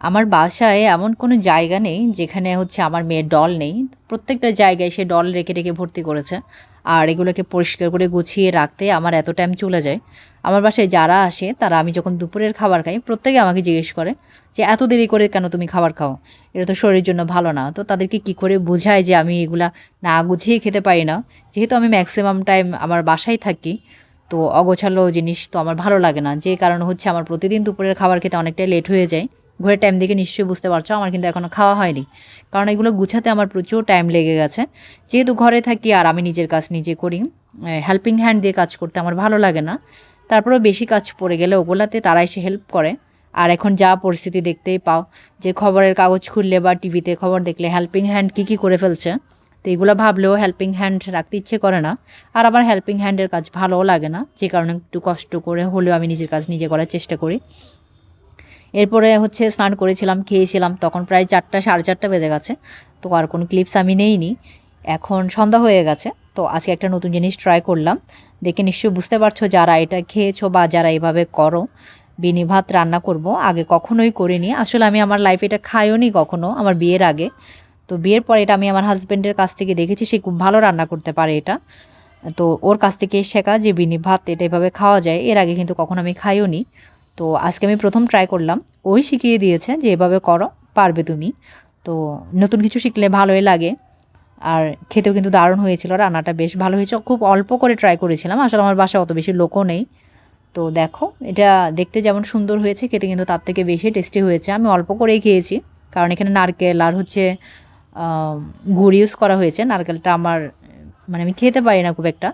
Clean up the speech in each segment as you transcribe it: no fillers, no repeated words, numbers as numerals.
আমার বাসায় এমন কোনো জায়গা নেই যেখানে হচ্ছে আমার মেয়ের ডল নেই। প্রত্যেকটা জায়গায় সে ডল রেখে, রেখে ভর্তি করেছে। আর এগুলোকে পরিষ্কার করে গুছিয়ে রাখতে আমার এত টাইম চলে যায়। আমার বাসায় যারা আসে তারা আমি যখন দুপুরের খাবার খাই, প্রত্যেকে আমাকে জিজ্ঞেস করে যে, "এত দেরি করে কেন তুমি খাবার খাও? এটা তো শরীরের জন্য ভালো না।" তো তাদেরকে কি করে বুঝাই যে আমি এগুলা না গুছিয়ে খেতে পারি না। যেহেতু আমি মেক্সিমাম টাইম আমার বাসায় থাকি, তো অগোছালো জিনিস তো আমার ভালো লাগে না। যে কারণে হচ্ছে আমার প্রতিদিন দুপুরের খাবার খেতে অনেকটাই লেট হয়ে যায়। ঘড়ির টাইম দেখে নিশ্চয়ই বুঝতে পারছো আমার কিন্তু এখনও খাওয়া হয়নি। কারণ এগুলো গুছাতে আমার প্রচুর টাইম লেগে গেছে। যেহেতু ঘরে থাকি আর আমি নিজের কাজ নিজে করি, হেল্পিং হ্যান্ড দিয়ে কাজ করতে আমার ভালো লাগে না। তারপরেও বেশি কাজ পড়ে গেলে ওগুলাতে তারা এসে হেল্প করে। আর এখন যা পরিস্থিতি দেখতেই পাও যে খবরের কাগজ খুললে বা টিভিতে খবর দেখলে হেল্পিং হ্যান্ড কী, কী করে ফেলছে। তো এগুলো ভাবলেও হেল্পিং হ্যান্ড রাখতে ইচ্ছে করে না। আর আমার হেল্পিং হ্যান্ডের কাজ ভালোও লাগে না। যে কারণে একটু কষ্ট করে হলেও আমি নিজের কাজ নিজে করার চেষ্টা করি। এরপরে হচ্ছে স্নান করেছিলাম, খেয়েছিলাম। তখন প্রায় ৪টা ৪:৩০ বেজে গেছে। তো আর কোনো ক্লিপস আমি নেইনি। এখন সন্ধ্যা হয়ে গেছে। তো আজকে একটা নতুন জিনিস ট্রাই করলাম। দেখে নিশ্চয়ই বুঝতে পারছো যারা এটা খেয়েছো বা যারা এভাবে করো, বিনি ভাত রান্না করব। আগে কখনোই করিনি। আসলে আমি আমার লাইফে এটা খাইওনি কখনো আমার বিয়ের আগে। তো বিয়ের পরে এটা আমি আমার হাসব্যান্ডের কাছ থেকে দেখেছি, সে খুব ভালো রান্না করতে পারে এটা। তো ওর কাছ থেকে শেখা যে বিনি ভাত এটা এভাবে খাওয়া যায়। এর আগে কিন্তু কখনো আমি খাইওনি। তো আজকে আমি ১ম ট্রাই করলাম। ওই শিখিয়ে দিয়েছে যে, "এভাবে করো, পারবে তুমি।" তো নতুন কিছু শিখলে ভালোই লাগে। আর খেতেও কিন্তু দারুণ হয়েছিল। রান্নাটা বেশ ভালো হয়েছে। খুব অল্প করে ট্রাই করেছিলাম। আসলে আমার বাসায় অত বেশি লোকও নেই। তো দেখো, এটা দেখতে যেমন সুন্দর হয়েছে, খেতে কিন্তু তার থেকে বেশি টেস্টি হয়েছে। আমি অল্প করেই খেয়েছি। কারণ এখানে নারকেল আর হচ্ছে আ গুড় ইউজ করা হয়েছে। নারকেলটা আমার মানে আমি খেতে পারি না খুব একটা।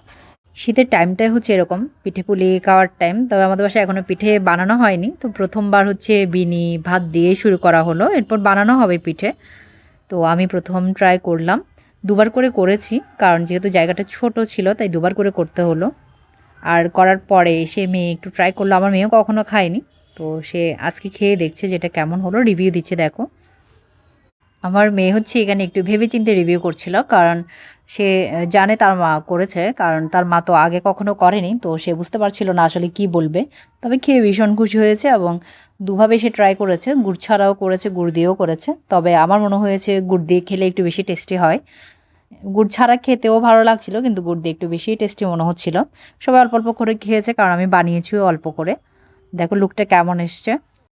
শীতের টাইমটাই হচ্ছে এরকম পিঠে-পুলি খাওয়ার টাইম। তবে আমাদের বাসায় এখনো পিঠে বানানো হয়নি। তো ১ম বার হচ্ছে বিনি ভাত দিয়েই শুরু করা হলো। এরপর বানানো হবে পিঠে। তো আমি ১ম ট্রাই করলাম। ২ বার করে করেছি। কারণ যেহেতু জায়গাটা ছোট ছিল তাই ২ বার করে করতে হলো। আর করার পরে সে মেয়ে একটু ট্রাই করলো। আমার মেয়েও কখনো খায়নি। তো সে আজকে খেয়ে দেখছে যে এটা কেমন হলো, রিভিউ দিচ্ছে দেখো। আমার মেয়ে হচ্ছে এখানে একটু ভেবেচিন্তে রিভিউ করছিল। কারণ সে জানে তার মা করেছে। কারণ তার মা তো আগে কখনো করেনি। তো সে বুঝতে পারছিল না আসলে কি বলবে। তবে খেয়ে ভীষণ খুশি হয়েছে এবং দুভাবে সে ট্রাই করেছে। গুড় ছাড়াও করেছে, গুড় দিয়েও করেছে। তবে আমার মনে হয়েছে গুড় দিয়ে খেলে একটু বেশি টেস্টি হয়। গুড় ছাড়া খেতেও ভালো লাগছিল কিন্তু গুড় দিয়ে একটু বেশিই টেস্টি মনে হচ্ছিল। সবাই অল্প, অল্প করে খেয়েছে কারণ আমি বানিয়েছিও অল্প করে। দেখো লুকটা কেমন এসছে।